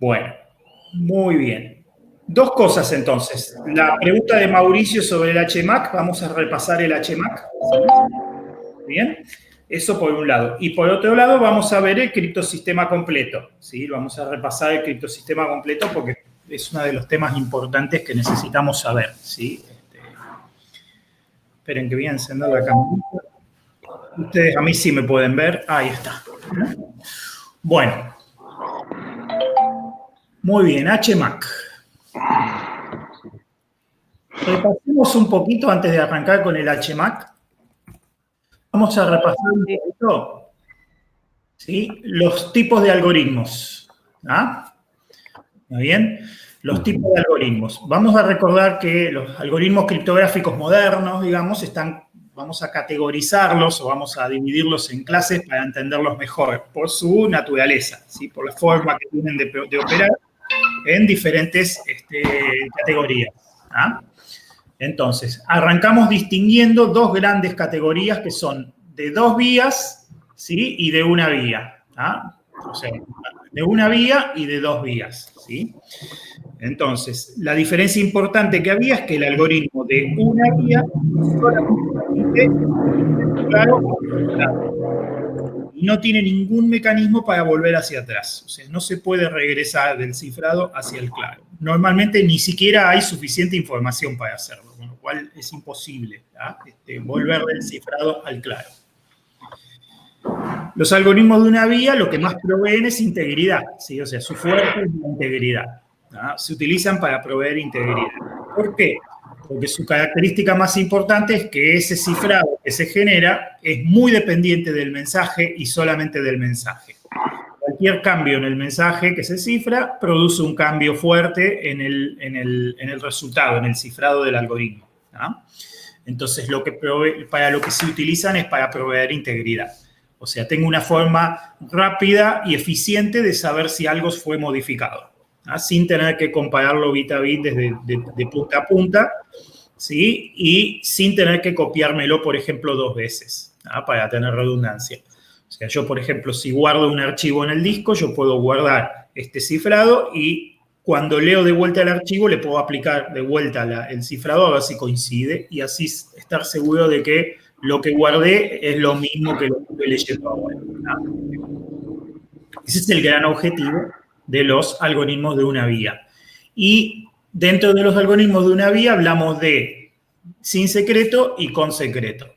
Bueno, muy bien. Dos cosas entonces. La pregunta de Mauricio sobre el HMAC, vamos a repasar el HMAC. Bien, eso por un lado. Y por otro lado vamos a ver el criptosistema completo. ¿Sí? Vamos a repasar el criptosistema completo porque es uno de los temas importantes que necesitamos saber. ¿Sí? Esperen que voy a encender la cámara. Ustedes a mí sí me pueden ver. Ahí está. Bueno. Muy bien, HMAC. Repasemos un poquito antes de arrancar con el HMAC. Vamos a repasar un poquito, ¿sí?, los tipos de algoritmos. ¿Ah? ¿Muy bien? Los tipos de algoritmos. Vamos a recordar que los algoritmos criptográficos modernos, digamos, vamos a categorizarlos o vamos a dividirlos en clases para entenderlos mejor por su naturaleza, ¿sí?, por la forma que tienen de operar en diferentes categorías. ¿Ah? Entonces, arrancamos distinguiendo dos grandes categorías que son de dos vías, ¿sí?, y de una vía. ¿Ah? O sea, de una vía y de dos vías, ¿sí? Entonces, la diferencia importante que había es que el algoritmo de una vía solamente, claro, y no tiene ningún mecanismo para volver hacia atrás. O sea, no se puede regresar del cifrado hacia el claro. Normalmente ni siquiera hay suficiente información para hacerlo, con lo cual es imposible, ¿ah?, volver del cifrado al claro. Los algoritmos de una vía lo que más proveen es integridad, ¿sí? O sea, su fuerte es la integridad. ¿Ah? Se utilizan para proveer integridad. ¿Por qué? Porque su característica más importante es que ese cifrado que se genera es muy dependiente del mensaje y solamente del mensaje. Cualquier cambio en el mensaje que se cifra produce un cambio fuerte en el resultado, en el cifrado del algoritmo. ¿Ah? Entonces, para lo que se utilizan es para proveer integridad. O sea, tengo una forma rápida y eficiente de saber si algo fue modificado, ¿ah?, sin tener que compararlo bit a bit desde de punta a punta, ¿sí?, y sin tener que copiármelo, por ejemplo, dos veces, ¿ah?, para tener redundancia. O sea, yo, por ejemplo, si guardo un archivo en el disco, yo puedo guardar este cifrado y cuando leo de vuelta el archivo le puedo aplicar de vuelta el cifrado a ver si coincide y así estar seguro de que lo que guardé es lo mismo que lo que estoy leyendo ahora. ¿No? Ese es el gran objetivo de los algoritmos de una vía. Y dentro de los algoritmos de una vía hablamos de sin secreto y con secreto.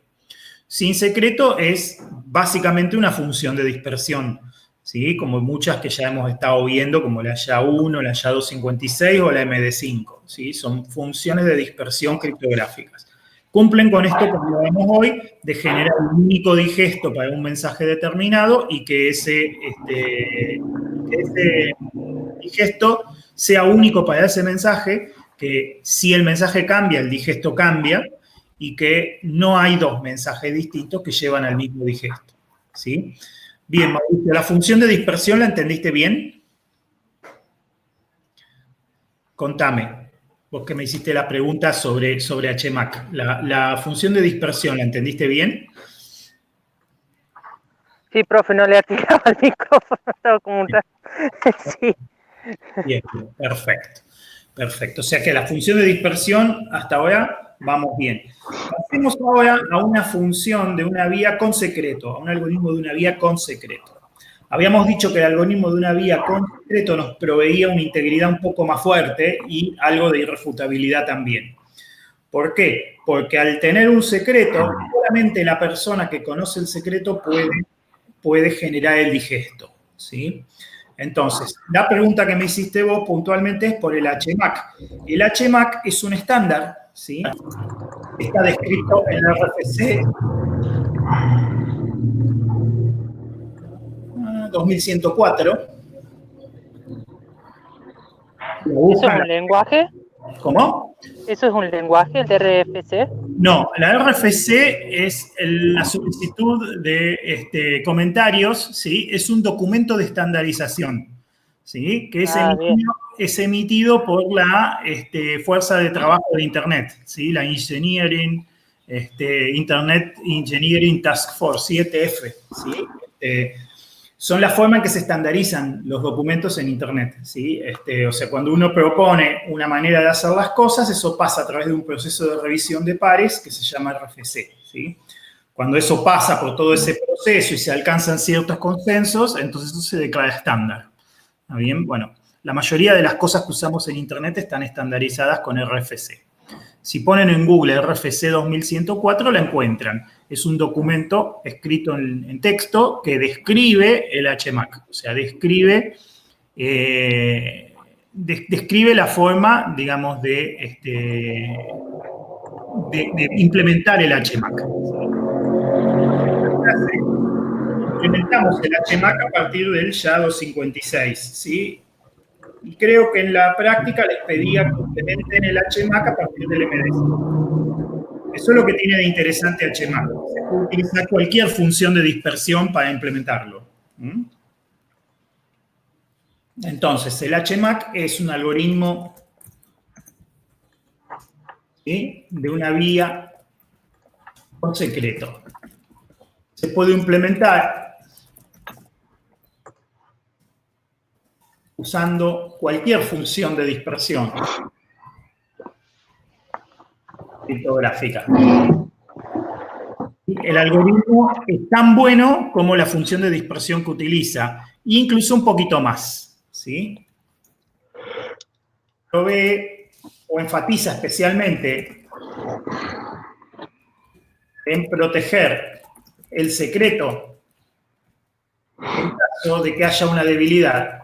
Sin secreto es básicamente una función de dispersión, ¿sí?, como muchas que ya hemos estado viendo, como la SHA-1, la SHA-256 o la MD5. ¿Sí? Son funciones de dispersión criptográficas. Cumplen con esto que vemos hoy, de generar un único digesto para un mensaje determinado y que ese digesto sea único para ese mensaje, que si el mensaje cambia, el digesto cambia, y que no hay dos mensajes distintos que llevan al mismo digesto. ¿Sí? Bien, Mauricio, ¿la función de dispersión la entendiste bien? Contame. Vos que me hiciste la pregunta sobre HMAC. ¿La función de dispersión la entendiste bien? Sí, profe, no le atiraba el micrófono, estaba como un rato. Sí. Bien, perfecto. Perfecto. O sea que la función de dispersión hasta ahora vamos bien. Pasemos ahora a una función de una vía con secreto, a un algoritmo de una vía con secreto. Habíamos dicho que el algoritmo de una vía con secreto nos proveía una integridad un poco más fuerte y algo de irrefutabilidad también. ¿Por qué? Porque al tener un secreto, solamente la persona que conoce el secreto puede generar el digesto, ¿sí? Entonces, la pregunta que me hiciste vos puntualmente es por el HMAC. El HMAC es un estándar, ¿sí? Está descrito en el RFC 2104. ¿Eso es un lenguaje? ¿Cómo? ¿Eso es un lenguaje, el de RFC? No, la RFC es la solicitud de comentarios, ¿sí? Es un documento de estandarización, ¿sí? Que es emitido por la Fuerza de Trabajo de Internet, ¿sí? La Internet Engineering Task Force, IETF, ¿sí? son la forma en que se estandarizan los documentos en Internet, ¿sí? O sea, cuando uno propone una manera de hacer las cosas, eso pasa a través de un proceso de revisión de pares que se llama RFC, ¿sí? Cuando eso pasa por todo ese proceso y se alcanzan ciertos consensos, entonces eso se declara estándar. ¿Está bien? Bueno, la mayoría de las cosas que usamos en Internet están estandarizadas con RFC. Si ponen en Google RFC 2104, la encuentran. Es un documento escrito en texto que describe el HMAC. O sea, describe la forma, digamos, de implementar el HMAC. Implementamos el HMAC a partir del YA 256, ¿sí? Y creo que en la práctica les pedía que implementen el HMAC a partir del MDC. Eso es lo que tiene de interesante HMAC. Se puede utilizar cualquier función de dispersión para implementarlo. Entonces, el HMAC es un algoritmo, ¿sí?, de una vía con secreto. Se puede implementar usando cualquier función de dispersión criptográfica. El algoritmo es tan bueno como la función de dispersión que utiliza, e incluso un poquito más, ¿sí? Provee o enfatiza especialmente en proteger el secreto en caso de que haya una debilidad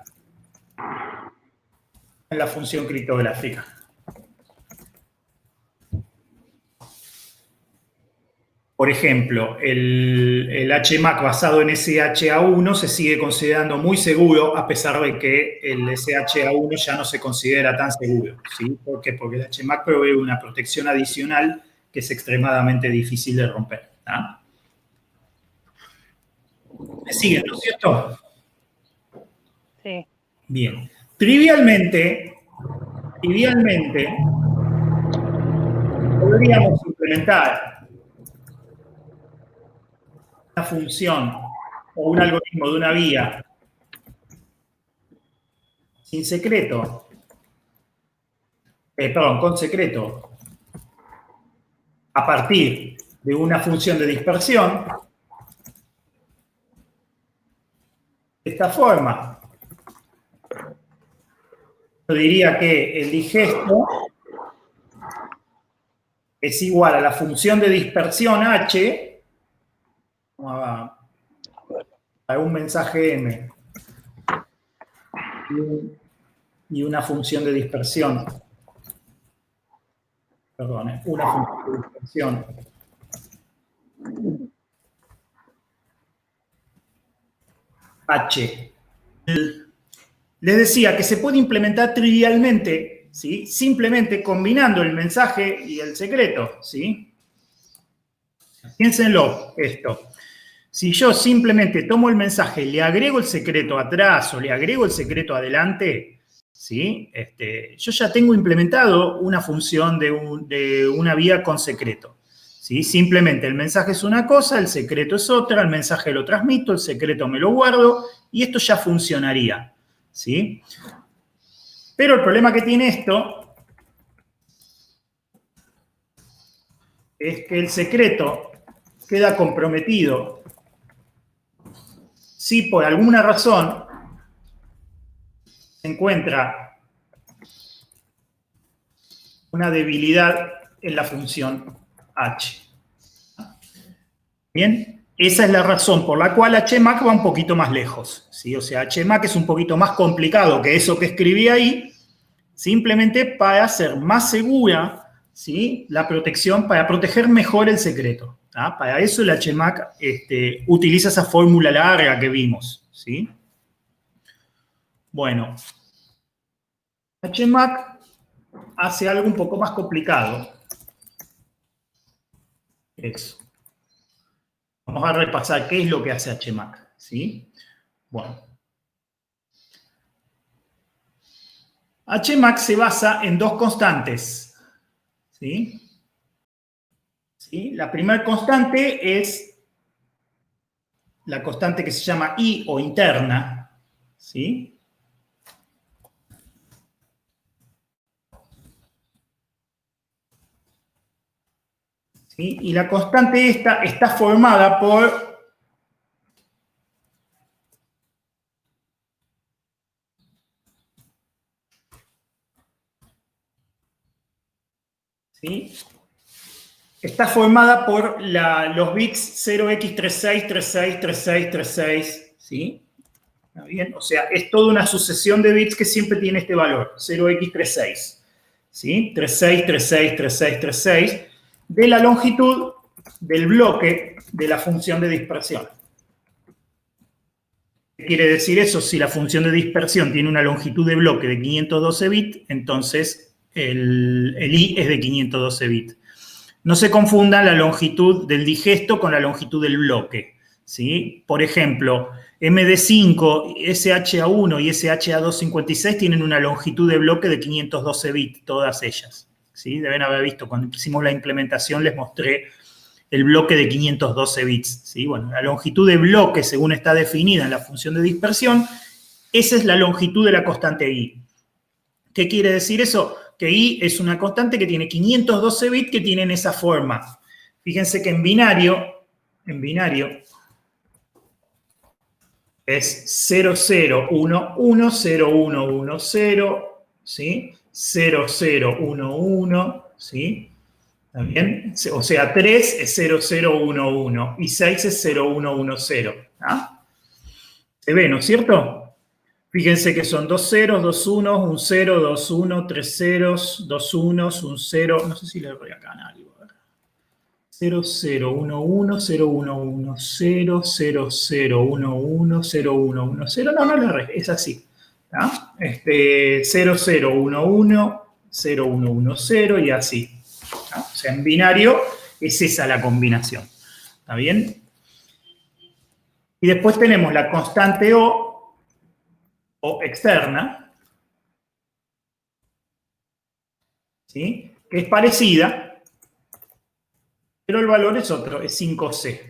en la función criptográfica. Por ejemplo, el HMAC basado en SHA-1 se sigue considerando muy seguro, a pesar de que el SHA-1 ya no se considera tan seguro, ¿sí? ¿Por qué? Porque el HMAC provee una protección adicional que es extremadamente difícil de romper, ¿ah? ¿Me siguen, no es cierto? Sí. Bien. Trivialmente, podríamos implementar una función o un algoritmo de una vía sin secreto, con secreto, a partir de una función de dispersión, de esta forma. Yo diría que el digesto es igual a la función de dispersión H para un mensaje M y una función de dispersión. Perdón, una función de dispersión H. Les decía que se puede implementar trivialmente, ¿sí?, simplemente combinando el mensaje y el secreto, ¿sí? Piénsenlo esto. Si yo simplemente tomo el mensaje, le agrego el secreto atrás o le agrego el secreto adelante, ¿sí?, yo ya tengo implementado una función de una vía con secreto, ¿sí? Simplemente el mensaje es una cosa, el secreto es otra, el mensaje lo transmito, el secreto me lo guardo y esto ya funcionaría, ¿sí? Pero el problema que tiene esto es que el secreto queda comprometido si por alguna razón se encuentra una debilidad en la función H. Bien, esa es la razón por la cual HMAC va un poquito más lejos, ¿sí? O sea, HMAC es un poquito más complicado que eso que escribí ahí, simplemente para hacer más segura, ¿sí?, la protección, para proteger mejor el secreto, ¿tá? Para eso el HMAC utiliza esa fórmula larga que vimos, ¿sí? Bueno, HMAC hace algo un poco más complicado. Eso. Vamos a repasar qué es lo que hace HMAC, ¿sí? Bueno. HMAC se basa en dos constantes, ¿sí? ¿Sí? La primera constante es la constante que se llama I o interna, ¿sí? ¿Sí? Y la constante esta está formada por ¿sí? Está formada por los bits 0x36, 36, 36, 36, ¿sí? ¿Está bien? O sea, es toda una sucesión de bits que siempre tiene este valor, 0x36, ¿sí? 36, 36, 36, 36, de la longitud del bloque de la función de dispersión. ¿Qué quiere decir eso? Si la función de dispersión tiene una longitud de bloque de 512 bits, entonces el I es de 512 bits. No se confunda la longitud del digesto con la longitud del bloque, ¿sí? Por ejemplo, MD5, SHA1 y SHA256 tienen una longitud de bloque de 512 bits, todas ellas, ¿sí? Deben haber visto, cuando hicimos la implementación les mostré el bloque de 512 bits, ¿sí? Bueno, la longitud de bloque, según está definida en la función de dispersión, esa es la longitud de la constante I. ¿Qué quiere decir eso? Que I es una constante que tiene 512 bits que tienen esa forma. Fíjense que en binario es 00110110, ¿sí? 0011, ¿sí? ¿Está bien? O sea, 3 es 0011 y 6 es 0110. ¿Ah? ¿Se ve, no es cierto? Fíjense que son 2 ceros, 2 unos, un 0, 2 1, 3 ceros, 2 unos, un 0. No sé si le doy acá a algo. 0, 0, 1, 1, 0, 1, 1, 0, 0, 0, 1, 1, 0, 1, 1, 0. No, no le erré, es así. 0, 0, 1, 1, 0, 1, 1, 0 y así. ¿Ah? O sea, en binario es esa la combinación. ¿Está bien? Y después tenemos la constante O externa, ¿sí? Que es parecida, pero el valor es otro, es 5C.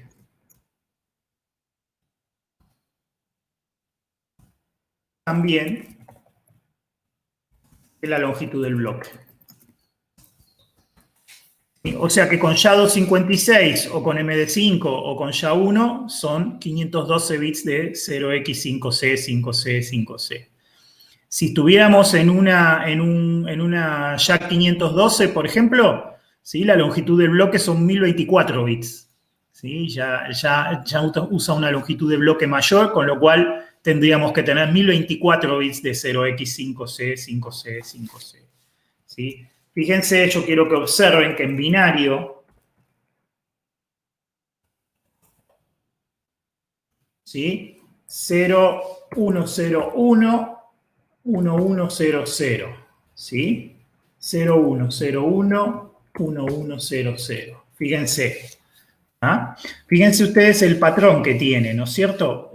También es la longitud del bloque. O sea que con SHA-256 o con MD5 o con SHA-1 son 512 bits de 0x5c, 5c, 5c. Si estuviéramos en una SHA-512, por ejemplo, ¿sí? La longitud del bloque son 1024 bits. ¿Sí? Ya usa una longitud de bloque mayor, con lo cual tendríamos que tener 1024 bits de 0x5c, 5c, 5c. ¿Sí? Fíjense, yo quiero que observen que en binario, ¿sí? 0101, 1100, ¿sí? 0101, 1100. Fíjense. ¿Ah? Fíjense ustedes el patrón que tiene, ¿no es cierto?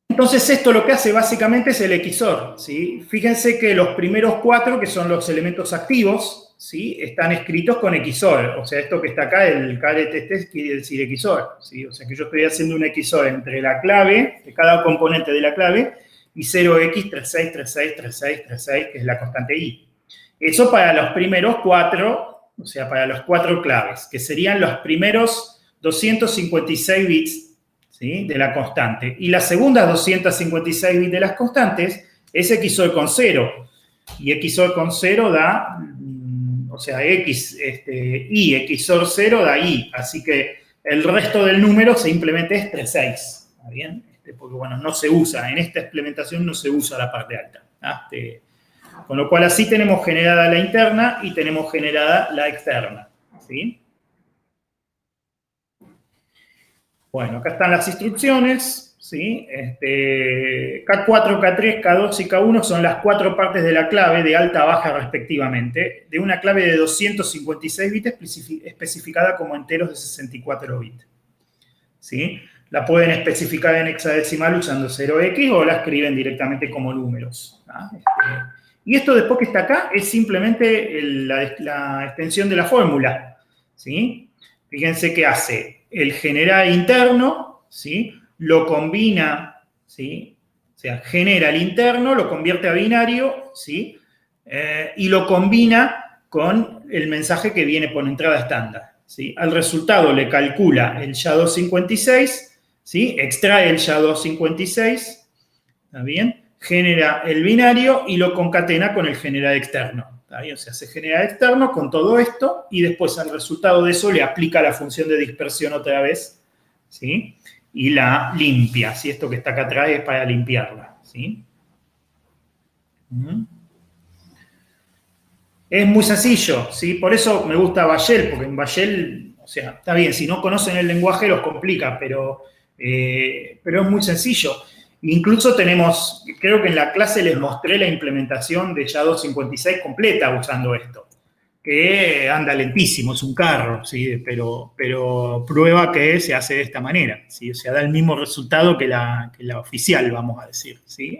Entonces esto lo que hace básicamente es el XOR, ¿sí? Fíjense que los primeros 4, que son los elementos activos, ¿sí? Están escritos con XOR. O sea, esto que está acá, el caret quiere decir XOR, ¿sí? O sea que yo estoy haciendo un XOR entre la clave, de cada componente de la clave, y 0x36363636, que es la constante I. Eso para los primeros 4, o sea, para los 4 claves, que serían los primeros 256 bits, ¿sí? De la constante. Y las segundas 256 bits de las constantes es XOR con 0. Y XOR con 0 da, o sea, I, XOR 0 da I. Así que el resto del número simplemente es 36. ¿Está bien? Porque, bueno, no se usa, en esta implementación no se usa la parte alta. Con lo cual así tenemos generada la interna y tenemos generada la externa. ¿Sí? Bueno, acá están las instrucciones, ¿sí? K4, K3, K2 y K1 son las 4 partes de la clave de alta a baja respectivamente, de una clave de 256 bits especificada como enteros de 64 bits. ¿Sí? La pueden especificar en hexadecimal usando 0x o la escriben directamente como números. Y esto después que está acá es simplemente la extensión de la fórmula. ¿Sí? Fíjense qué hace. el general interno, ¿sí? Lo combina, ¿sí? O sea, genera el interno, lo convierte a binario, ¿sí? Y lo combina con el mensaje que viene por entrada estándar, ¿sí? Al resultado le calcula el SHA-256, ¿sí? Extrae el SHA-256, ¿está bien? Genera el binario y lo concatena con el general externo, ¿está bien? O sea, se genera externo con todo esto y después al resultado de eso le aplica la función de dispersión otra vez, ¿sí? Y la limpia, ¿sí? Esto que está acá atrás es para limpiarla, ¿sí? Es muy sencillo, ¿sí? Por eso me gusta Bayel, porque en Bayel, o sea, está bien, si no conocen el lenguaje los complica, pero es muy sencillo. Incluso tenemos, creo que en la clase les mostré la implementación de SHA-256 completa usando esto, que anda lentísimo, es un carro, ¿sí? Pero prueba que se hace de esta manera, ¿sí? O sea, da el mismo resultado que la oficial, vamos a decir, ¿sí?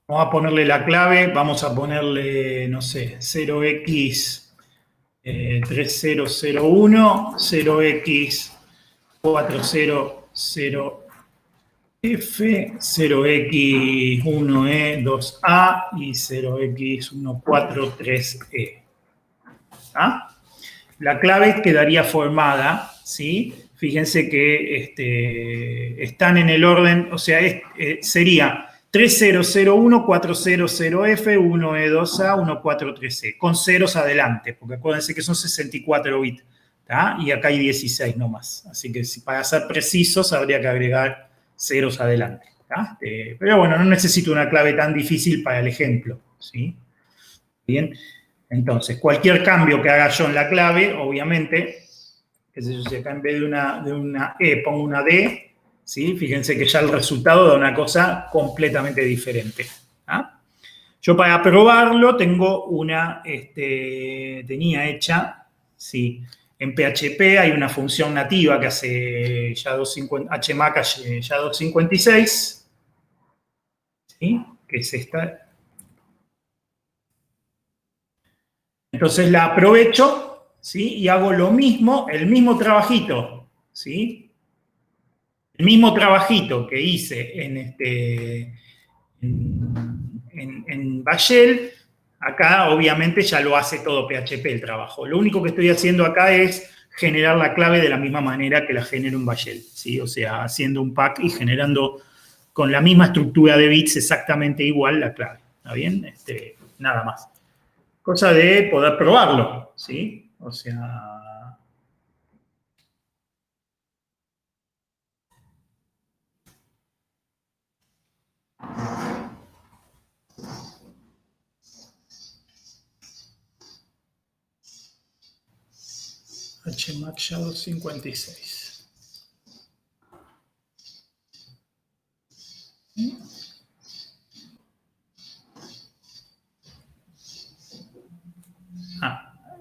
Vamos a ponerle la clave, vamos a ponerle, no sé, 0x3001, 0x400F, 0x1E2A y 0x143E. ¿Ah? La clave quedaría formada, ¿sí? Fíjense que están en el orden, o sea, sería 3001-400F, 1E2A, 143E, con ceros adelante, porque acuérdense que son 64 bits, ¿tá? Y acá hay 16 nomás. Así que para ser precisos habría que agregar ceros adelante, ¿tá? Pero bueno, no necesito una clave tan difícil para el ejemplo, ¿sí? Bien. Entonces, cualquier cambio que haga yo en la clave, obviamente, qué sé yo, si acá en vez de una E pongo una D, ¿sí? Fíjense que ya el resultado da una cosa completamente diferente. ¿Ah? Yo para probarlo tengo tenía hecha, ¿sí? En PHP hay una función nativa que hace HMAC SHA-256, ¿sí? Que es esta. Entonces la aprovecho, ¿sí? Y hago lo mismo, el mismo trabajito, ¿sí? El mismo trabajito que hice en Bayel, acá obviamente ya lo hace todo PHP el trabajo. Lo único que estoy haciendo acá es generar la clave de la misma manera que la genero en Bayel, ¿sí? O sea, haciendo un pack y generando con la misma estructura de bits exactamente igual la clave, ¿está bien? Nada más. Cosa de poder probarlo, ¿sí? O sea... HMAC SHA-256.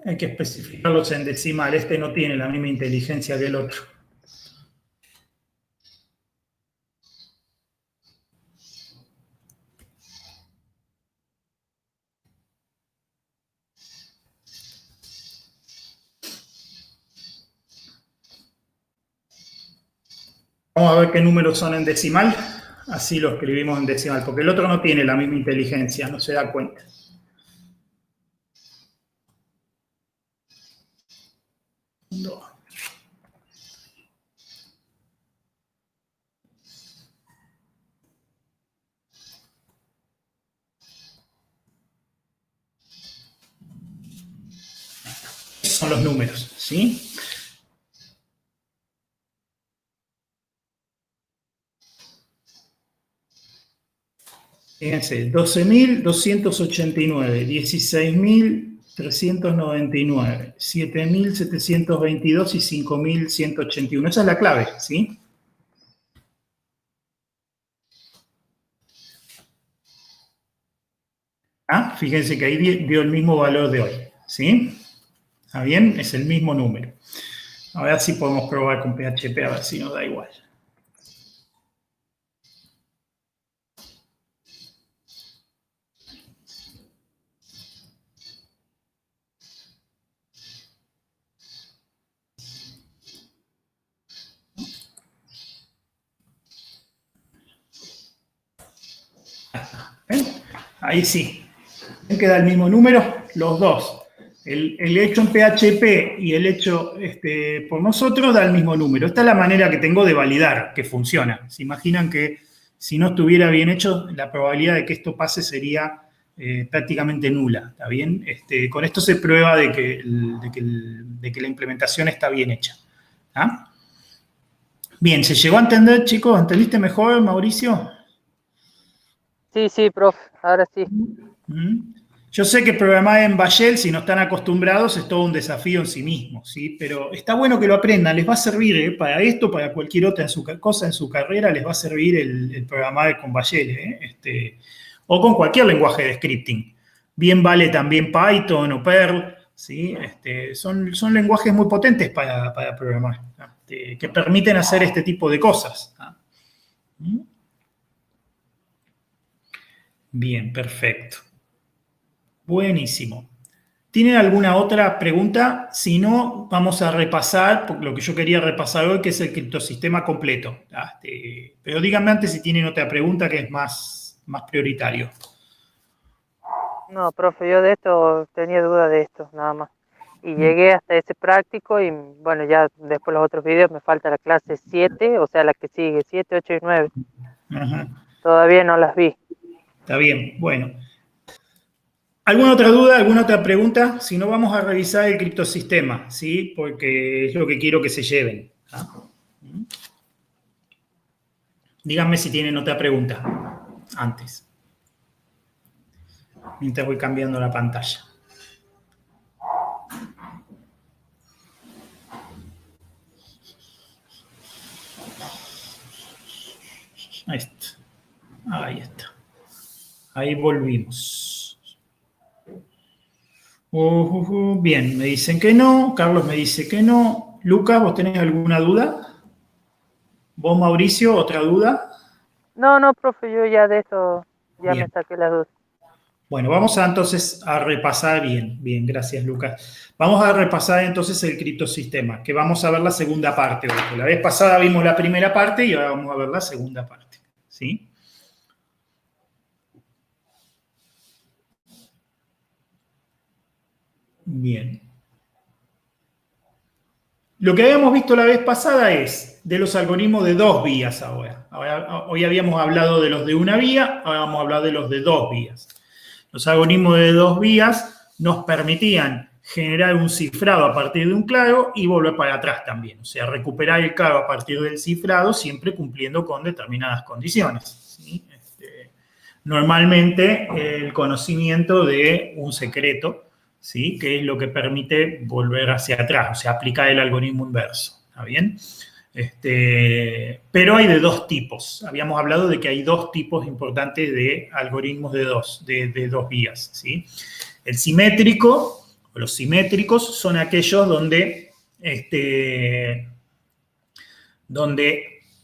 Hay que especificarlos en decimal. Este no tiene la misma inteligencia que el otro. Vamos a ver qué números son en decimal. Así lo escribimos en decimal, porque el otro no tiene la misma inteligencia, no se da cuenta. Son los números, ¿sí? Fíjense, 12.289, 16.399, 7.722 y 5.181. Esa es la clave, ¿sí? Fíjense que ahí dio el mismo valor de hoy, ¿sí? ¿Está bien? Es el mismo número. A ver si podemos probar con PHP, a ver si nos da igual. ¿Ven? Ahí sí. ¿Ven que da el mismo número? Los dos. El hecho en PHP y el hecho por nosotros da el mismo número. Esta es la manera que tengo de validar que funciona. ¿Se imaginan que si no estuviera bien hecho, la probabilidad de que esto pase sería prácticamente nula? ¿Está bien? Con esto se prueba de que la implementación está bien hecha. ¿Ah? Bien, ¿se llegó a entender, chicos? ¿Entendiste mejor, Mauricio? Sí, profe, ahora sí. Yo sé que programar en Bayel, si no están acostumbrados, es todo un desafío en sí mismo, ¿sí? Pero está bueno que lo aprendan, les va a servir para esto, para cualquier otra cosa en su carrera, les va a servir el programar con Bayel, o con cualquier lenguaje de scripting. Bien vale también Python o Perl, ¿sí? Son lenguajes muy potentes para programar, que permiten hacer este tipo de cosas. Bien, perfecto. Buenísimo. ¿Tienen alguna otra pregunta? Si no, vamos a repasar lo que yo quería repasar hoy, que es el criptosistema completo. Pero díganme antes si tienen otra pregunta que es más prioritario. No, profe, yo de esto tenía duda de esto, nada más. Y llegué hasta ese práctico y bueno, ya después los otros videos me falta la clase 7, o sea, la que sigue, 7, 8 y 9. Ajá. Todavía no las vi. Está bien, bueno. ¿Alguna otra duda, alguna otra pregunta? Si no, vamos a revisar el criptosistema, ¿sí? Porque es lo que quiero que se lleven. Díganme si tienen otra pregunta antes. Mientras voy cambiando la pantalla. Ahí está. Ahí está. Ahí volvimos. Bien, me dicen que no. Carlos me dice que no. Lucas, ¿vos tenés alguna duda? ¿Vos, Mauricio, otra duda? No, profe, yo ya de esto ya Bien. me saqué las dudas. Bueno, vamos entonces a repasar bien, gracias Lucas. Vamos a repasar entonces el criptosistema, que vamos a ver la segunda parte hoy. La vez pasada vimos la primera parte y ahora vamos a ver la segunda parte. ¿Sí? Bien. Lo que habíamos visto la vez pasada es de los algoritmos de dos vías ahora. Hoy habíamos hablado de los de una vía, ahora vamos a hablar de los de dos vías. Los algoritmos de dos vías nos permitían generar un cifrado a partir de un claro y volver para atrás también. O sea, recuperar el claro a partir del cifrado siempre cumpliendo con determinadas condiciones. ¿Sí? Normalmente el conocimiento de un secreto, ¿sí? Que es lo que permite volver hacia atrás, o sea, aplicar el algoritmo inverso. ¿Está bien? Pero hay de dos tipos. Habíamos hablado de que hay dos tipos importantes de algoritmos de dos vías. ¿Sí? El simétrico, o los simétricos, son aquellos donde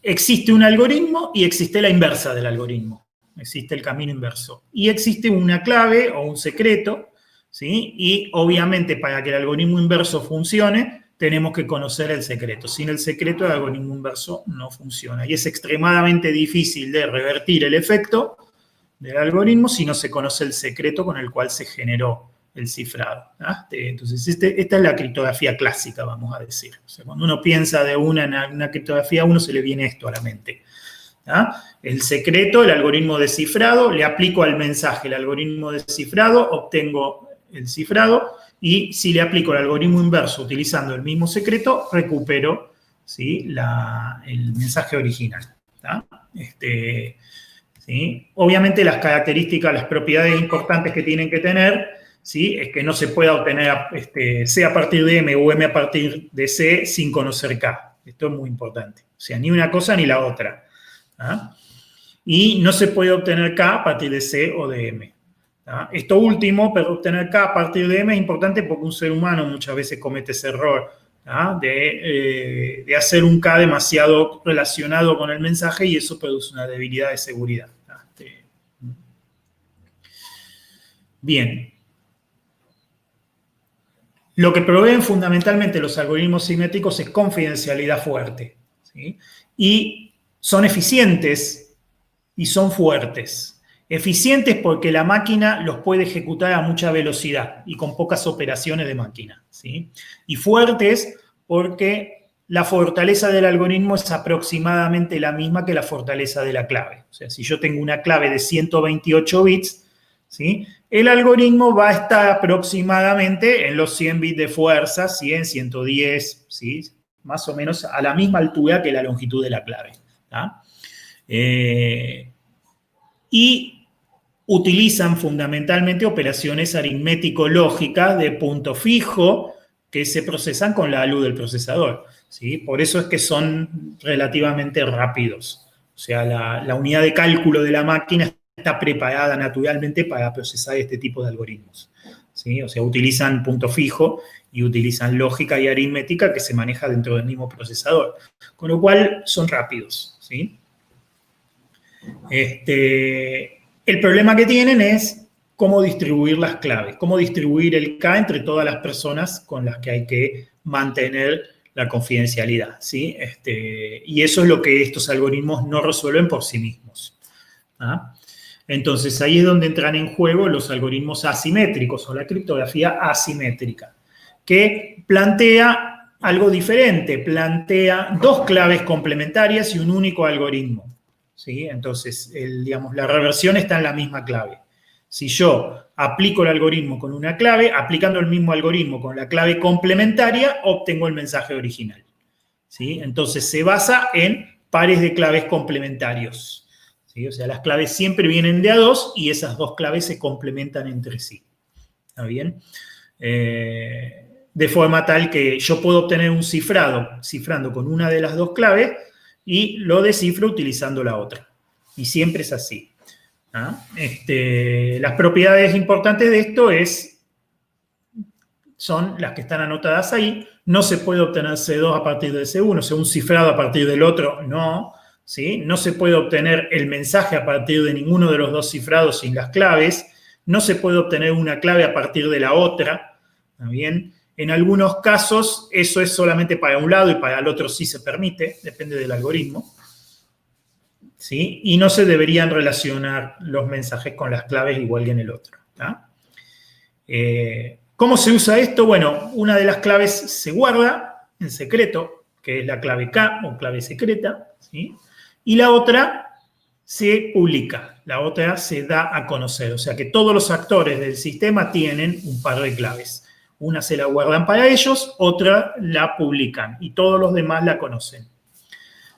existe un algoritmo y existe la inversa del algoritmo. Existe el camino inverso. Y existe una clave o un secreto, ¿sí? Y obviamente para que el algoritmo inverso funcione, tenemos que conocer el secreto. Sin el secreto, el algoritmo inverso no funciona. Y es extremadamente difícil de revertir el efecto del algoritmo si no se conoce el secreto con el cual se generó el cifrado. Entonces, esta es la criptografía clásica, vamos a decir. O sea, cuando uno piensa de una criptografía, a uno se le viene esto a la mente. El secreto, el algoritmo de cifrado, le aplico al mensaje el algoritmo de cifrado, obtengo el cifrado, y si le aplico el algoritmo inverso utilizando el mismo secreto, recupero, ¿sí? el mensaje original. ¿Sí? Obviamente las características, las propiedades importantes que tienen que tener, ¿sí? Es que no se pueda obtener C a partir de M o M a partir de C sin conocer K. Esto es muy importante. O sea, ni una cosa ni la otra. Y no se puede obtener K a partir de C o de M. Esto último, pero obtener K a partir de M, es importante porque un ser humano muchas veces comete ese error de hacer un K demasiado relacionado con el mensaje y eso produce una debilidad de seguridad. Bien. Lo que proveen fundamentalmente los algoritmos simétricos es confidencialidad fuerte, ¿sí? Y son eficientes y son fuertes. Eficientes porque la máquina los puede ejecutar a mucha velocidad y con pocas operaciones de máquina, ¿sí? Y fuertes porque la fortaleza del algoritmo es aproximadamente la misma que la fortaleza de la clave. O sea, si yo tengo una clave de 128 bits, ¿sí? El algoritmo va a estar aproximadamente en los 100 bits de fuerza, 100, 110, ¿sí? Más o menos a la misma altura que la longitud de la clave. Y utilizan fundamentalmente operaciones aritmético-lógicas de punto fijo que se procesan con la luz del procesador, ¿sí? Por eso es que son relativamente rápidos. O sea, la unidad de cálculo de la máquina está preparada naturalmente para procesar este tipo de algoritmos, ¿sí? O sea, utilizan punto fijo y utilizan lógica y aritmética que se maneja dentro del mismo procesador, con lo cual son rápidos, ¿sí? El problema que tienen es cómo distribuir las claves, cómo distribuir el K entre todas las personas con las que hay que mantener la confidencialidad, ¿sí? Y eso es lo que estos algoritmos no resuelven por sí mismos. Entonces, ahí es donde entran en juego los algoritmos asimétricos o la criptografía asimétrica, que plantea algo diferente, plantea dos claves complementarias y un único algoritmo, ¿sí? Entonces, la reversión está en la misma clave. Si yo aplico el algoritmo con una clave, aplicando el mismo algoritmo con la clave complementaria, obtengo el mensaje original, ¿sí? Entonces, se basa en pares de claves complementarios, ¿sí? O sea, las claves siempre vienen de a dos y esas dos claves se complementan entre sí. ¿Está bien? De forma tal que yo puedo obtener un cifrando con una de las dos claves y lo descifro utilizando la otra. Y siempre es así. Las propiedades importantes de esto son las que están anotadas ahí. No se puede obtener C2 a partir de C1, o sea, un cifrado a partir del otro, no. ¿Sí? No se puede obtener el mensaje a partir de ninguno de los dos cifrados sin las claves. No se puede obtener una clave a partir de la otra. ¿Está bien? En algunos casos, eso es solamente para un lado y para el otro sí se permite, depende del algoritmo. ¿Sí? Y no se deberían relacionar los mensajes con las claves igual que en el otro. ¿Cómo se usa esto? Bueno, una de las claves se guarda en secreto, que es la clave K o clave secreta, ¿sí? Y la otra se publica, la otra se da a conocer. O sea que todos los actores del sistema tienen un par de claves. Una se la guardan para ellos, otra la publican y todos los demás la conocen.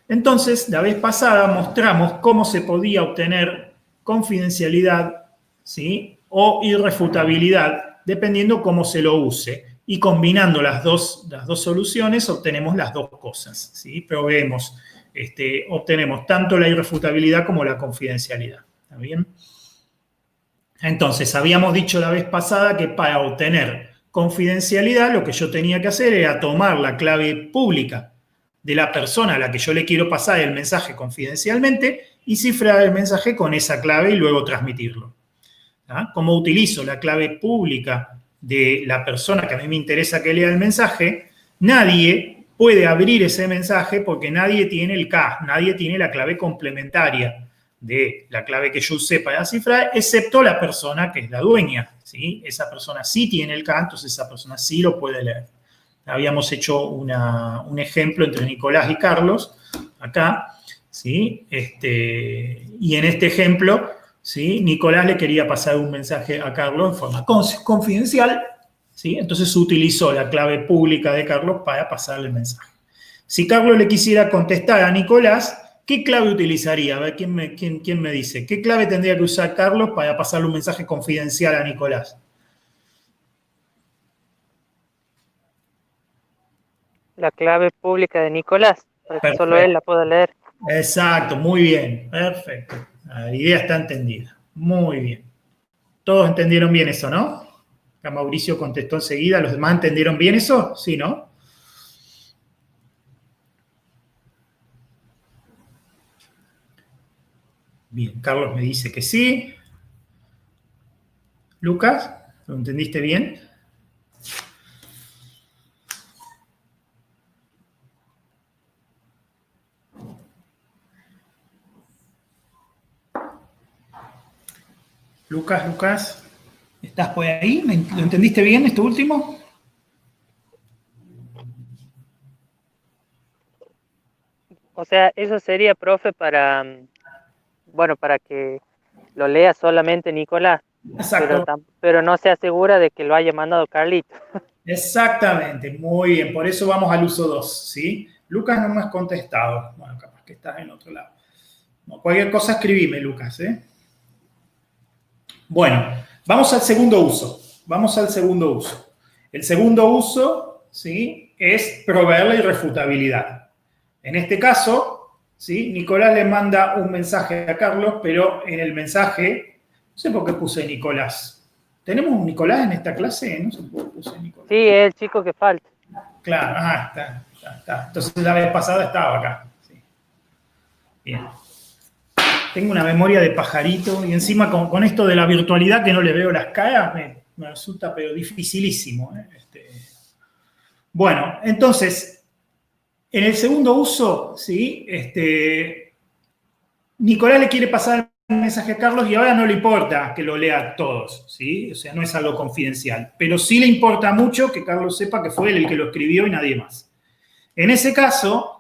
Entonces, la vez pasada mostramos cómo se podía obtener confidencialidad, ¿sí? O irrefutabilidad, dependiendo cómo se lo use. Y combinando las dos soluciones obtenemos las dos cosas, ¿sí? Obtenemos tanto la irrefutabilidad como la confidencialidad. ¿Está bien? Entonces, habíamos dicho la vez pasada que para obtener confidencialidad lo que yo tenía que hacer era tomar la clave pública de la persona a la que yo le quiero pasar el mensaje confidencialmente y cifrar el mensaje con esa clave y luego transmitirlo. ¿Cómo utilizo la clave pública de la persona que a mí me interesa que lea el mensaje? Nadie puede abrir ese mensaje porque nadie tiene el K, nadie tiene la clave complementaria de la clave que yo usé para cifrar, excepto la persona que es la dueña, ¿sí? Esa persona sí tiene el K, entonces esa persona sí lo puede leer. Habíamos hecho un ejemplo entre Nicolás y Carlos, acá, ¿sí? Y en este ejemplo, ¿sí? Nicolás le quería pasar un mensaje a Carlos en forma confidencial, ¿sí? Entonces utilizó la clave pública de Carlos para pasarle el mensaje. Si Carlos le quisiera contestar a Nicolás, ¿qué clave utilizaría? A ver, ¿quién me dice? ¿Qué clave tendría que usar Carlos para pasarle un mensaje confidencial a Nicolás? La clave pública de Nicolás, para que Perfecto. solo él la pueda leer. Exacto, muy bien, perfecto. La idea está entendida. Muy bien. Todos entendieron bien eso, ¿no? A Mauricio contestó enseguida. ¿Los demás entendieron bien eso? Sí, ¿no? Bien, Carlos me dice que sí. Lucas, ¿lo entendiste bien? Lucas, ¿estás por ahí? ¿Lo entendiste bien esto último? O sea, eso sería, profe, para, bueno, para que lo lea solamente Nicolás, pero, Exacto. pero no se asegura de que lo haya mandado Carlito. Exactamente, muy bien. Por eso vamos al uso 2, ¿sí? Lucas no me has contestado. Bueno, capaz que estás en otro lado. No, cualquier cosa escribime, Lucas, ¿eh? Bueno, vamos al segundo uso. Vamos al segundo uso. El segundo uso, ¿sí? Es proveer la irrefutabilidad. En este caso, ¿sí? Nicolás le manda un mensaje a Carlos, pero en el mensaje, no sé por qué puse Nicolás. ¿Tenemos un Nicolás en esta clase? No sé por qué puse Nicolás. Sí, es el chico que falta. Claro, está. Entonces la vez pasada estaba acá. Sí. Bien. Tengo una memoria de pajarito y encima con esto de la virtualidad que no le veo las caras, me resulta pero dificilísimo. Bueno, entonces, en el segundo uso, ¿sí? Nicolás le quiere pasar el mensaje a Carlos y ahora no le importa que lo lea todos, ¿sí? O sea, no es algo confidencial, pero sí le importa mucho que Carlos sepa que fue él el que lo escribió y nadie más. En ese caso,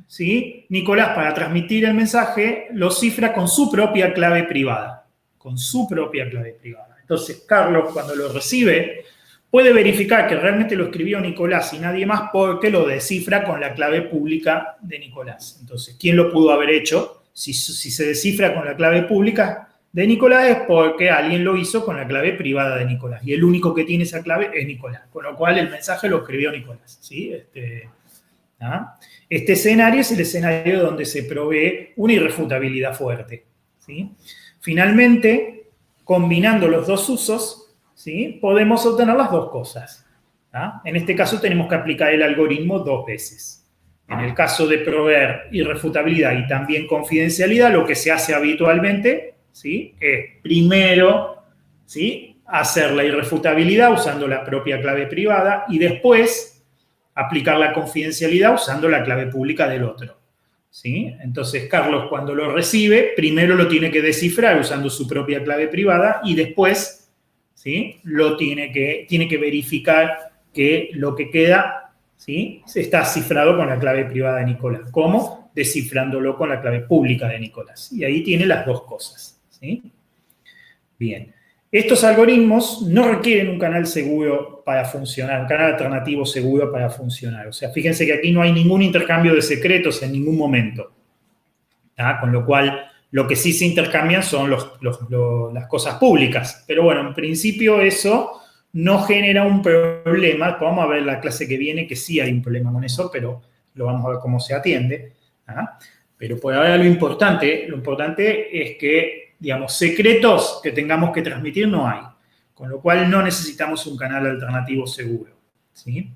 ¿sí? Nicolás, para transmitir el mensaje, lo cifra con su propia clave privada. Con su propia clave privada. Entonces, Carlos, cuando lo recibe, puede verificar que realmente lo escribió Nicolás y nadie más porque lo descifra con la clave pública de Nicolás. Entonces, ¿quién lo pudo haber hecho? Si se descifra con la clave pública de Nicolás es porque alguien lo hizo con la clave privada de Nicolás. Y el único que tiene esa clave es Nicolás. Con lo cual, el mensaje lo escribió Nicolás. ¿Sí? Este escenario es el escenario donde se provee una irrefutabilidad fuerte. ¿Sí? Finalmente, combinando los dos usos, ¿sí? Podemos obtener las dos cosas. En este caso tenemos que aplicar el algoritmo dos veces. En el caso de proveer irrefutabilidad y también confidencialidad, lo que se hace habitualmente, ¿sí? Es primero, ¿sí? Hacer la irrefutabilidad usando la propia clave privada y después aplicar la confidencialidad usando la clave pública del otro. ¿Sí? Entonces, Carlos, cuando lo recibe, primero lo tiene que descifrar usando su propia clave privada y después, ¿sí? Lo tiene que verificar que lo que queda, ¿sí? Está cifrado con la clave privada de Nicolás. ¿Cómo? Descifrándolo con la clave pública de Nicolás. Y ahí tiene las dos cosas. ¿Sí? Bien. Estos algoritmos no requieren un canal seguro para funcionar, un canal alternativo seguro para funcionar. O sea, fíjense que aquí no hay ningún intercambio de secretos en ningún momento. Con lo cual, lo que sí se intercambian son las cosas públicas. Pero bueno, en principio eso no genera un problema. Vamos a ver la clase que viene que sí hay un problema con eso, pero lo vamos a ver cómo se atiende. Pero por ahora lo importante es que, digamos, secretos que tengamos que transmitir no hay. Con lo cual no necesitamos un canal alternativo seguro. ¿Sí?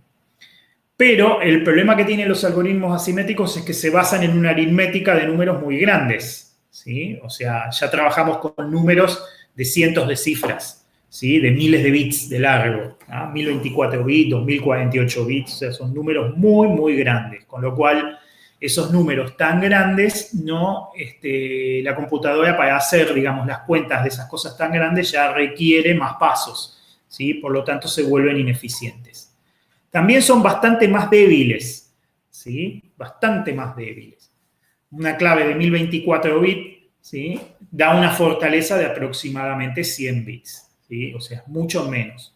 Pero el problema que tienen los algoritmos asimétricos es que se basan en una aritmética de números muy grandes. ¿Sí? O sea, ya trabajamos con números de cientos de cifras, ¿sí? De miles de bits de largo. 1024 bits, 2048 bits, o sea, son números muy, muy grandes. Con lo cual, esos números tan grandes, no, la computadora para hacer, digamos, las cuentas de esas cosas tan grandes ya requiere más pasos. ¿Sí? Por lo tanto, se vuelven ineficientes. También son bastante más débiles, ¿sí? Bastante más débiles. Una clave de 1024 bits, ¿sí? Da una fortaleza de aproximadamente 100 bits, ¿sí? O sea, mucho menos.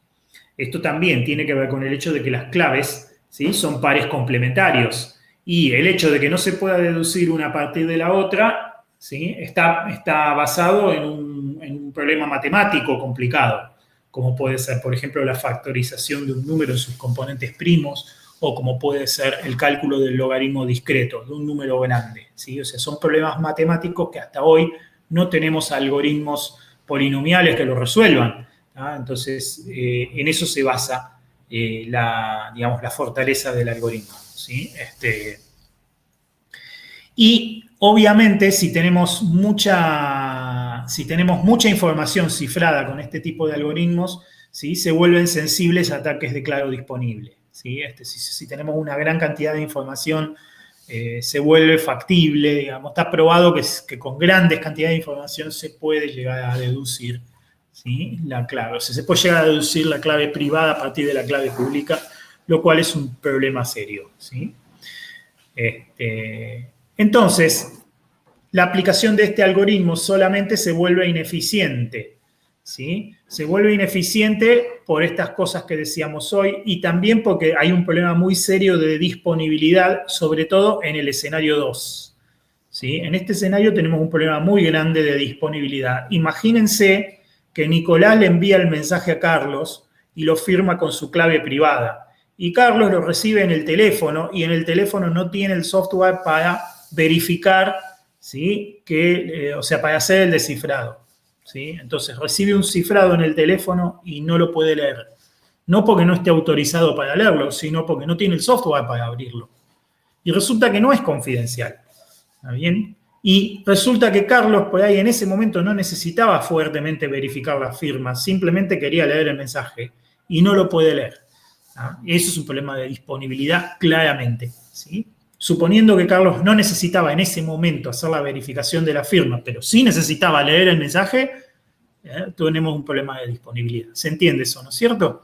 Esto también tiene que ver con el hecho de que las claves, ¿sí? Son pares complementarios y el hecho de que no se pueda deducir una a partir de la otra, ¿sí? Está basado en un problema matemático complicado, como puede ser, por ejemplo, la factorización de un número en sus componentes primos, o como puede ser el cálculo del logaritmo discreto de un número grande. ¿Sí? O sea, son problemas matemáticos que hasta hoy no tenemos algoritmos polinomiales que lo resuelvan. Entonces, en eso se basa digamos, la fortaleza del algoritmo, ¿sí? Y obviamente si tenemos mucha información cifrada con este tipo de algoritmos, ¿sí? Se vuelven sensibles a ataques de clave disponible, ¿sí? Si tenemos una gran cantidad de información, se vuelve factible, digamos, está probado que con grandes cantidades de información se puede llegar a deducir, ¿sí? La clave. O sea, se puede llegar a deducir la clave privada a partir de la clave pública, lo cual es un problema serio, ¿sí? Entonces, la aplicación de este algoritmo solamente se vuelve ineficiente, ¿sí? Se vuelve ineficiente por estas cosas que decíamos hoy y también porque hay un problema muy serio de disponibilidad, sobre todo en el escenario 2, ¿sí? En este escenario tenemos un problema muy grande de disponibilidad. Imagínense que Nicolás le envía el mensaje a Carlos y lo firma con su clave privada. Y Carlos lo recibe en el teléfono y en el teléfono no tiene el software para verificar, ¿sí? O sea, para hacer el descifrado, ¿sí? Entonces recibe un cifrado en el teléfono y no lo puede leer. No porque no esté autorizado para leerlo, sino porque no tiene el software para abrirlo. Y resulta que no es confidencial, ¿está bien? Y resulta que Carlos por ahí en ese momento no necesitaba fuertemente verificar la firma, simplemente quería leer el mensaje y no lo puede leer. Eso es un problema de disponibilidad claramente, ¿sí? Suponiendo que Carlos no necesitaba en ese momento hacer la verificación de la firma, pero sí necesitaba leer el mensaje, tenemos un problema de disponibilidad. ¿Se entiende eso, no es cierto?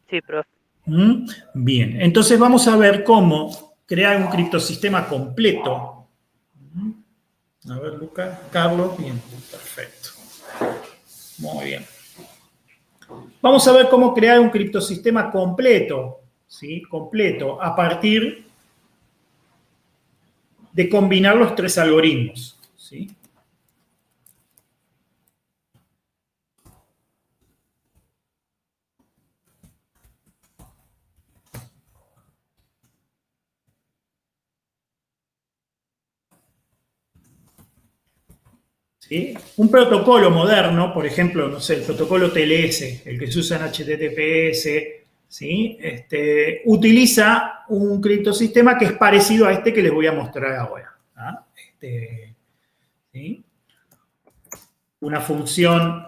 Sí, profe. Bien, entonces vamos a ver cómo crear un criptosistema completo. A ver, Lucas, Carlos, bien, perfecto. Muy bien. Vamos a ver cómo crear un criptosistema completo, ¿sí? Completo, a partir de combinar los tres algoritmos, ¿sí? ¿Sí? Un protocolo moderno, por ejemplo, no sé, el protocolo TLS, el que se usa en HTTPS, ¿sí? Utiliza un criptosistema que es parecido a este que les voy a mostrar ahora. ¿Sí? Una función,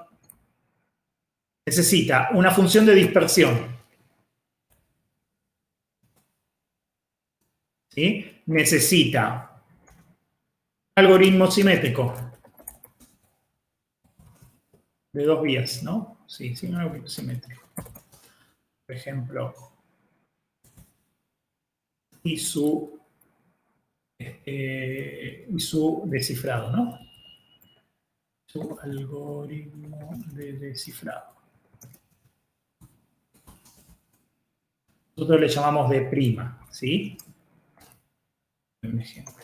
necesita una función de dispersión, ¿sí? Necesita un algoritmo simétrico de 2 vías, ¿no? Sí, un algoritmo simétrico. Por ejemplo, y su descifrado, ¿no? Su algoritmo de descifrado. Nosotros le llamamos de prima, ¿sí? Un ejemplo.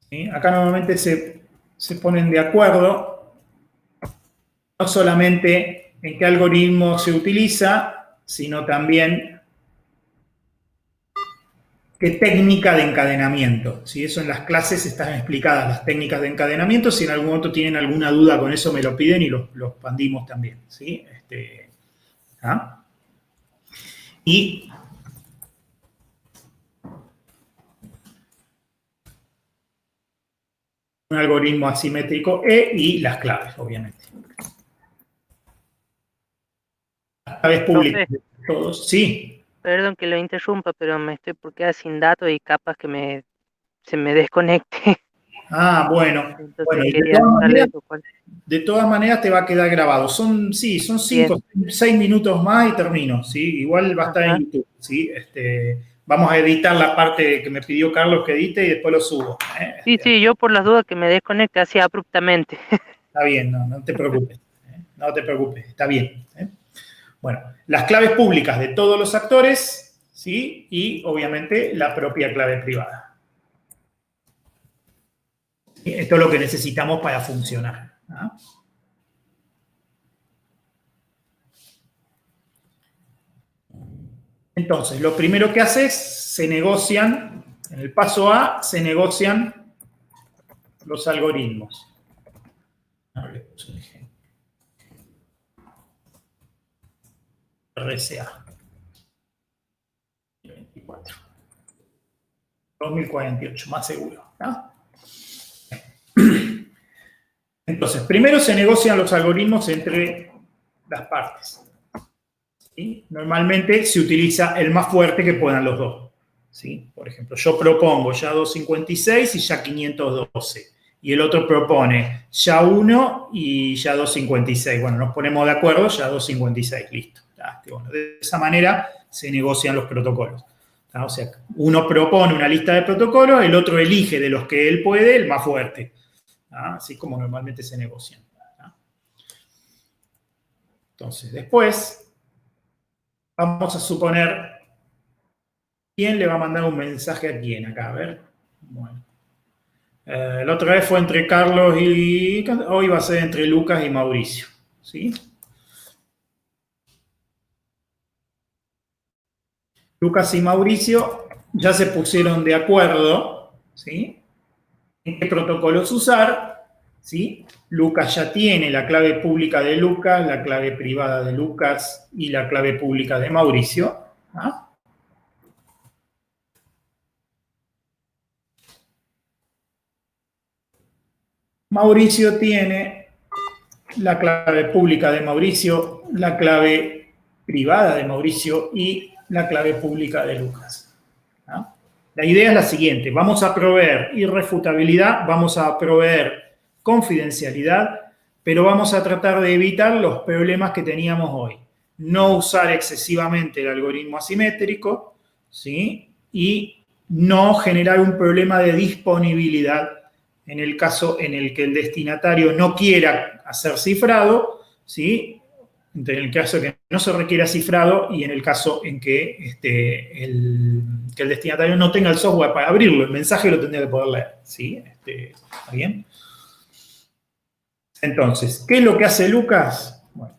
¿Sí? Acá normalmente se ponen de acuerdo no solamente en qué algoritmo se utiliza, sino también qué técnica de encadenamiento. ¿Sí? Eso en las clases están explicadas, las técnicas de encadenamiento. Si en algún momento tienen alguna duda con eso, me lo piden y los expandimos también. ¿Sí? Y un algoritmo asimétrico y las claves, obviamente. Las claves públicas de todos. Sí. Perdón que lo interrumpa, pero me estoy por quedar sin datos y capaz que se me desconecte. Ah, bueno. Entonces Bueno, y quería darle eso. de todas maneras te va a quedar grabado. Son 5, 6 minutos más y termino, ¿sí? Igual va a estar en YouTube, ¿sí? Vamos a editar la parte que me pidió Carlos que edite y después lo subo. Sí, yo por las dudas que me desconecte así abruptamente. Está bien, no te preocupes. No te preocupes, está bien. Bueno, las claves públicas de todos los actores, ¿sí? Y obviamente la propia clave privada. Esto es lo que necesitamos para funcionar, ¿no? Entonces, lo primero que hace es, se negocian, en el paso A, se negocian los algoritmos. Ahora le puse un ejemplo. RCA. 24. 2048, más seguro, ¿no? Entonces, primero se negocian los algoritmos entre las partes. ¿Sí? Normalmente se utiliza el más fuerte que puedan los dos. ¿Sí? Por ejemplo, yo propongo ya 256 y ya 512. Y el otro propone ya 1 y ya 256. Bueno, nos ponemos de acuerdo, ya 256, listo. Bueno, de esa manera se negocian los protocolos. O sea, uno propone una lista de protocolos, el otro elige de los que él puede el más fuerte. Así como normalmente se negocian. Entonces, después, vamos a suponer quién le va a mandar un mensaje a quién acá. A ver. Bueno. La otra vez fue entre Carlos y... Hoy va a ser entre Lucas y Mauricio. ¿Sí? Lucas y Mauricio ya se pusieron de acuerdo, ¿sí?, en qué protocolos usar, ¿sí? Lucas ya tiene la clave pública de Lucas, la clave privada de Lucas y la clave pública de Mauricio. Mauricio tiene la clave pública de Mauricio, la clave privada de Mauricio y la clave pública de Lucas. La idea es la siguiente: vamos a proveer irrefutabilidad, vamos a proveer confidencialidad, pero vamos a tratar de evitar los problemas que teníamos hoy. No usar excesivamente el algoritmo asimétrico, ¿sí?, y no generar un problema de disponibilidad en el caso en el que el destinatario no quiera hacer cifrado, ¿sí?, en el caso que no se requiera cifrado y en el caso en que el destinatario no tenga el software para abrirlo, el mensaje lo tendría que poder leer. ¿Sí? ¿Está bien? Entonces, ¿qué es lo que hace Lucas? Bueno,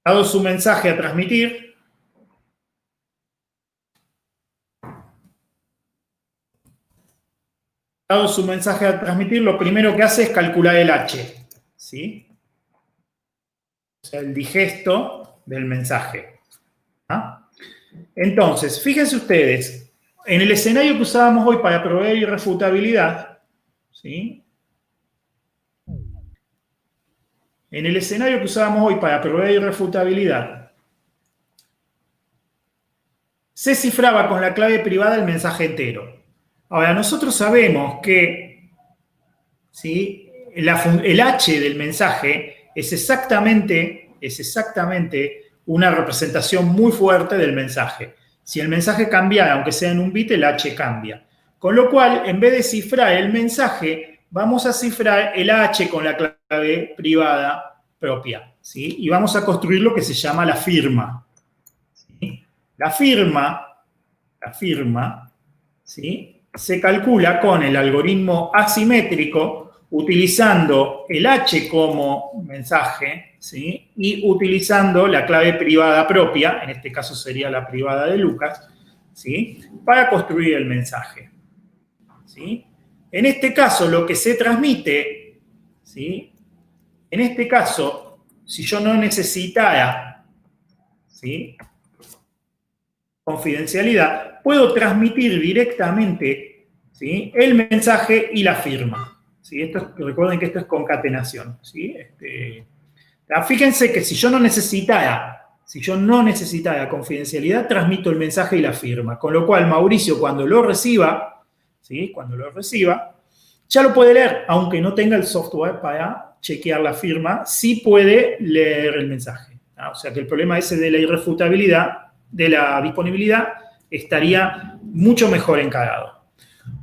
dado su mensaje a transmitir, lo primero que hace es calcular el H. ¿Sí? O sea, el digesto del mensaje. Entonces, fíjense ustedes, en el escenario que usábamos hoy para proveer irrefutabilidad, ¿sí?, en el escenario que usábamos hoy para proveer irrefutabilidad, se cifraba con la clave privada el mensaje entero. Ahora, nosotros sabemos que, ¿sí?, el H del mensaje es exactamente una representación muy fuerte del mensaje. Si el mensaje cambia, aunque sea en un bit, el H cambia. Con lo cual, en vez de cifrar el mensaje, vamos a cifrar el H con la clave privada propia, ¿sí? Y vamos a construir lo que se llama la firma. ¿Sí? La firma, ¿sí?, se calcula con el algoritmo asimétrico, utilizando el H como mensaje, ¿sí?, y utilizando la clave privada propia, en este caso sería la privada de Lucas, ¿sí?, para construir el mensaje. ¿Sí? En este caso, lo que se transmite, ¿sí?, en este caso, si yo no necesitara, ¿sí?, confidencialidad, puedo transmitir directamente, ¿sí?, el mensaje y la firma. ¿Sí? Recuerden que esto es concatenación. ¿Sí? Fíjense que si yo no necesitara confidencialidad, transmito el mensaje y la firma. Con lo cual, Mauricio, cuando lo reciba, ¿sí?, ya lo puede leer, aunque no tenga el software para chequear la firma, sí puede leer el mensaje. O sea que el problema ese de la irrefutabilidad, de la disponibilidad, estaría mucho mejor encarado.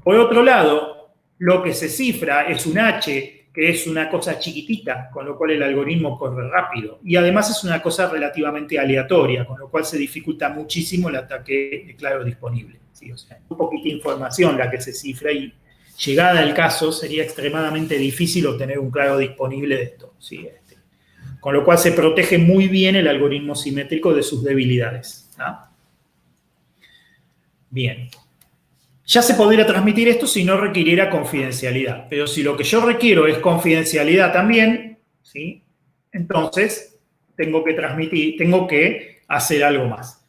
Por otro lado, lo que se cifra es un H, que es una cosa chiquitita, con lo cual el algoritmo corre rápido. Y además es una cosa relativamente aleatoria, con lo cual se dificulta muchísimo el ataque de clave disponible. ¿Sí? O sea, un poquito de información la que se cifra y llegada el caso sería extremadamente difícil obtener un clave disponible de esto. ¿Sí? Con lo cual se protege muy bien el algoritmo simétrico de sus debilidades. ¿No? Bien. Ya se podría transmitir esto si no requiriera confidencialidad. Pero si lo que yo requiero es confidencialidad también, ¿sí? Entonces tengo que hacer algo más.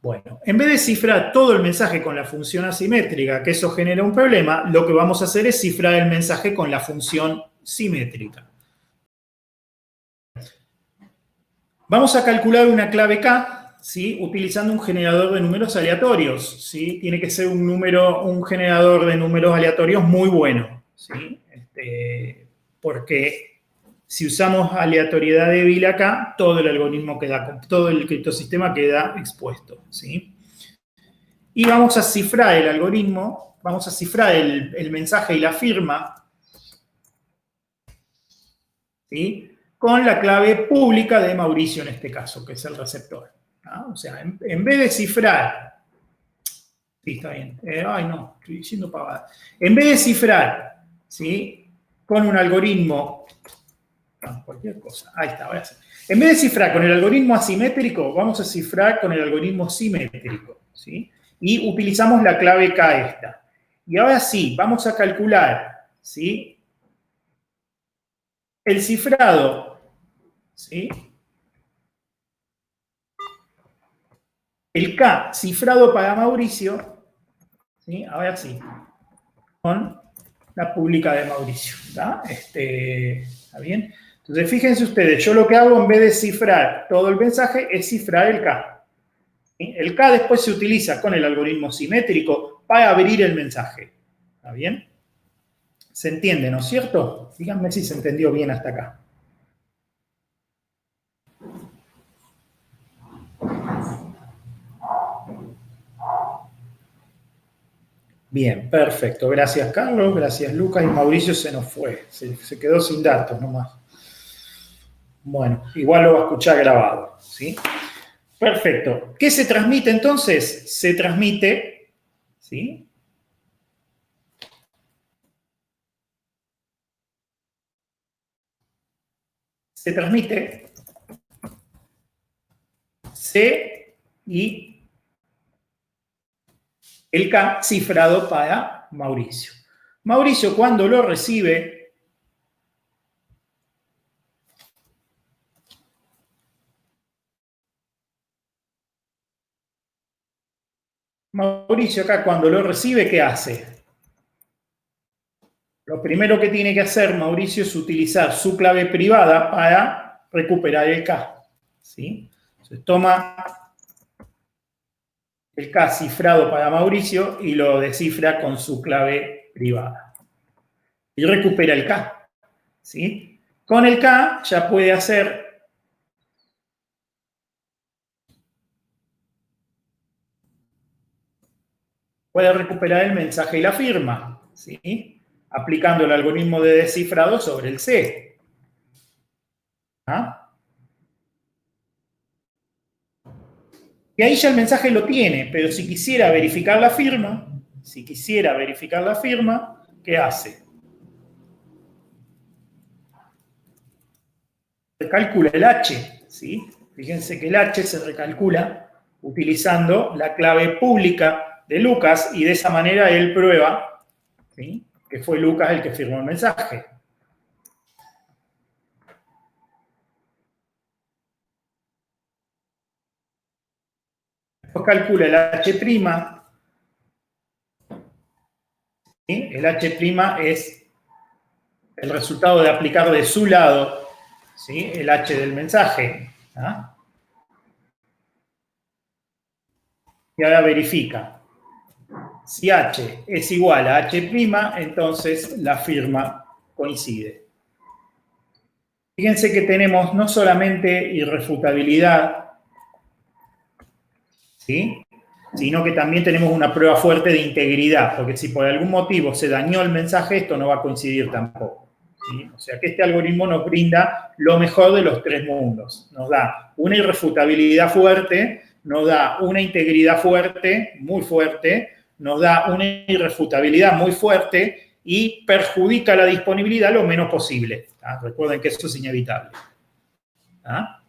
Bueno, en vez de cifrar todo el mensaje con la función asimétrica, que eso genera un problema, lo que vamos a hacer es cifrar el mensaje con la función simétrica. Vamos a calcular una clave K, ¿sí? Utilizando un generador de números aleatorios, ¿sí? Tiene que ser un generador de números aleatorios muy bueno, ¿sí? Porque si usamos aleatoriedad débil acá, todo el criptosistema queda expuesto, ¿sí? Y vamos a cifrar el algoritmo, vamos a cifrar el mensaje y la firma, ¿sí? Con la clave pública de Mauricio en este caso, que es el receptor. ¿Ah? O sea, en vez de cifrar, sí, está bien, ay no, estoy diciendo pavada. En vez de cifrar, ¿sí? Con un algoritmo, no, cualquier cosa, ahí está, ahora sí. En vez de cifrar con el algoritmo asimétrico, vamos a cifrar con el algoritmo simétrico, ¿sí? Y utilizamos la clave K esta. Y ahora sí, vamos a calcular, ¿sí? El cifrado, ¿sí? El K cifrado para Mauricio, ¿sí? Ahora sí, con la pública de Mauricio, ¿está? ¿Está bien? Entonces, fíjense ustedes, yo lo que hago en vez de cifrar todo el mensaje es cifrar el K. ¿Sí? El K después se utiliza con el algoritmo simétrico para abrir el mensaje, ¿está bien? ¿Se entiende, no es cierto? Díganme si se entendió bien hasta acá. Bien, perfecto. Gracias, Carlos. Gracias, Lucas. Y Mauricio se nos fue. Se quedó sin datos nomás. Bueno, igual lo va a escuchar grabado, ¿sí? Perfecto. ¿Qué se transmite entonces? Se transmite, ¿sí? Se transmite C y el K cifrado para Mauricio. Mauricio, cuando lo recibe, ¿qué hace? Lo primero que tiene que hacer Mauricio es utilizar su clave privada para recuperar el K, ¿sí? Entonces toma el K cifrado para Mauricio y lo descifra con su clave privada. Y recupera el K, ¿sí? Con el K ya puede hacer recuperar el mensaje y la firma, ¿sí? Aplicando el algoritmo de descifrado sobre el C. ¿Ah? Y ahí ya el mensaje lo tiene, pero si quisiera verificar la firma, ¿qué hace? Recalcula el H, ¿sí? Fíjense que el H se recalcula utilizando la clave pública de Lucas y de esa manera él prueba, ¿sí?, que fue Lucas el que firmó el mensaje. Después calcula el H', ¿sí? El H' es el resultado de aplicar de su lado, ¿sí?, el H del mensaje. ¿Ah? Y ahora verifica. Si H es igual a H', entonces la firma coincide. Fíjense que tenemos no solamente irrefutabilidad, ¿sí?, sino que también tenemos una prueba fuerte de integridad, porque si por algún motivo se dañó el mensaje, esto no va a coincidir tampoco, ¿sí? O sea que este algoritmo nos brinda lo mejor de los tres mundos. Nos da una irrefutabilidad fuerte, nos da una integridad fuerte, muy fuerte, nos da una irrefutabilidad muy fuerte y perjudica la disponibilidad lo menos posible. ¿Ah? Recuerden que eso es inevitable. ¿Ah?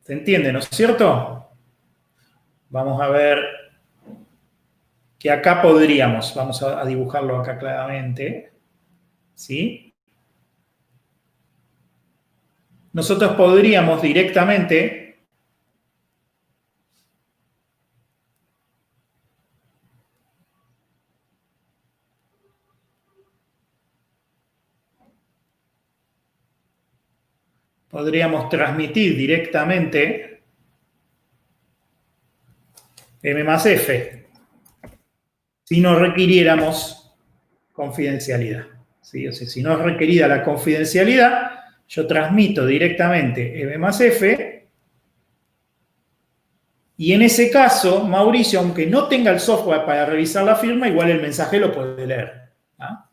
¿Se entiende, no es cierto? Vamos a ver que acá podríamos, vamos a dibujarlo acá claramente, ¿sí? Nosotros podríamos directamente transmitir directamente M más F si no requiriéramos confidencialidad, ¿sí? O sea, si no es requerida la confidencialidad, yo transmito directamente M más F y en ese caso, Mauricio, aunque no tenga el software para revisar la firma, igual el mensaje lo puede leer. ¿Ah?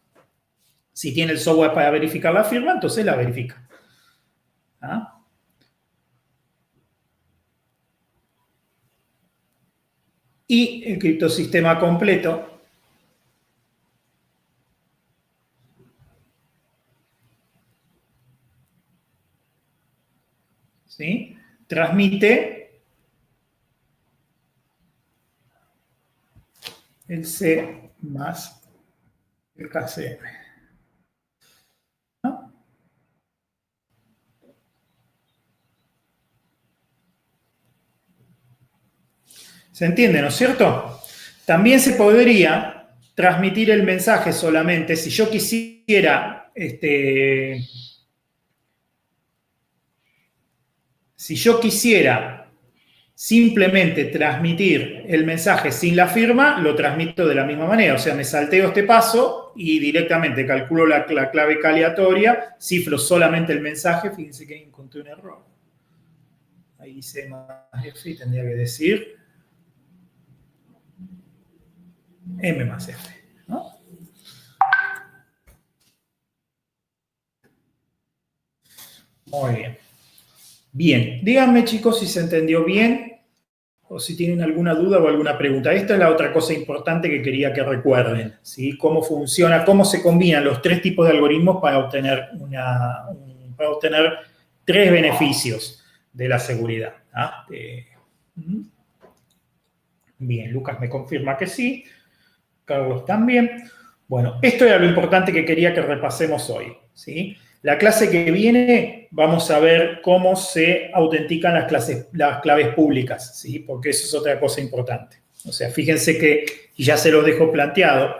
Si tiene el software para verificar la firma, entonces la verifica. ¿Ah? Y el criptosistema completo ¿sí? Transmite el C más el KCM. ¿No? ¿Se entiende, no es cierto? También se podría transmitir el mensaje solamente si yo quisiera simplemente transmitir el mensaje sin la firma, lo transmito de la misma manera. O sea, me salteo este paso y directamente calculo la clave aleatoria, cifro solamente el mensaje. Fíjense que encontré un error. Ahí dice más F y tendría que decir M más F. ¿No? Muy bien. Bien, díganme chicos si se entendió bien o si tienen alguna duda o alguna pregunta. Esta es la otra cosa importante que quería que recuerden, ¿sí? Cómo funciona, cómo se combinan los tres tipos de algoritmos para obtener, tres beneficios de la seguridad. ¿Ah? Bien, Lucas me confirma que sí, Carlos también. Bueno, esto era lo importante que quería que repasemos hoy, ¿sí? La clase que viene vamos a ver cómo se autentican las claves públicas, ¿sí? Porque eso es otra cosa importante. O sea, fíjense que, y ya se lo dejo planteado,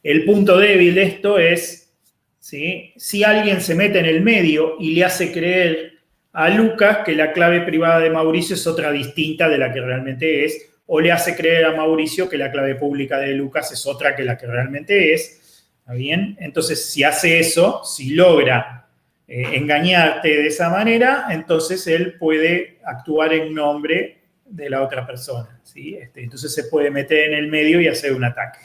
el punto débil de esto es, ¿sí? Si alguien se mete en el medio y le hace creer a Lucas que la clave privada de Mauricio es otra distinta de la que realmente es, o le hace creer a Mauricio que la clave pública de Lucas es otra que la que realmente es, ¿está bien? Entonces, si hace eso, si logra engañarte de esa manera, entonces él puede actuar en nombre de la otra persona, ¿sí? Entonces se puede meter en el medio y hacer un ataque,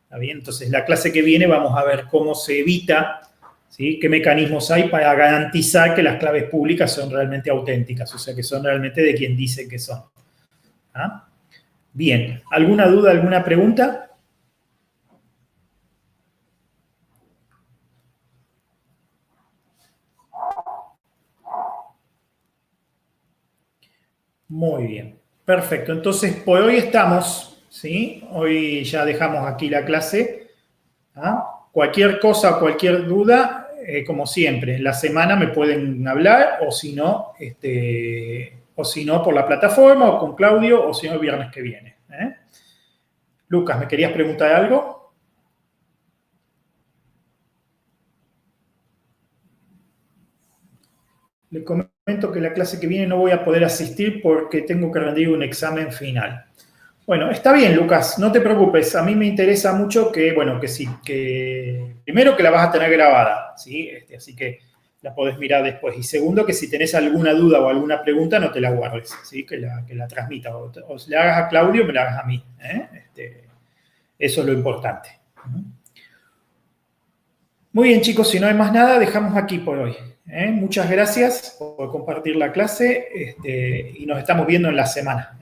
¿está bien? Entonces, la clase que viene vamos a ver cómo se evita, ¿sí? Qué mecanismos hay para garantizar que las claves públicas son realmente auténticas, o sea, que son realmente de quien dicen que son. ¿Ah? Bien, ¿alguna duda, alguna pregunta? Muy bien, perfecto. Entonces, por hoy estamos, ¿sí? Hoy ya dejamos aquí la clase. ¿Ah? Cualquier cosa, cualquier duda, como siempre, en la semana me pueden hablar o si no, por la plataforma o con Claudio o si no el viernes que viene. Lucas, ¿me querías preguntar algo? Le comento que la clase que viene no voy a poder asistir porque tengo que rendir un examen final. Bueno, está bien, Lucas, no te preocupes. A mí me interesa mucho que sí, que primero que la vas a tener grabada, ¿sí? Así que la podés mirar después. Y segundo, que si tenés alguna duda o alguna pregunta, no te la guardes, ¿sí? Que la transmita. O le hagas a Claudio o me la hagas a mí. Eso es lo importante. Muy bien, chicos, si no hay más nada, dejamos aquí por hoy. Muchas gracias por compartir la clase y nos estamos viendo en la semana.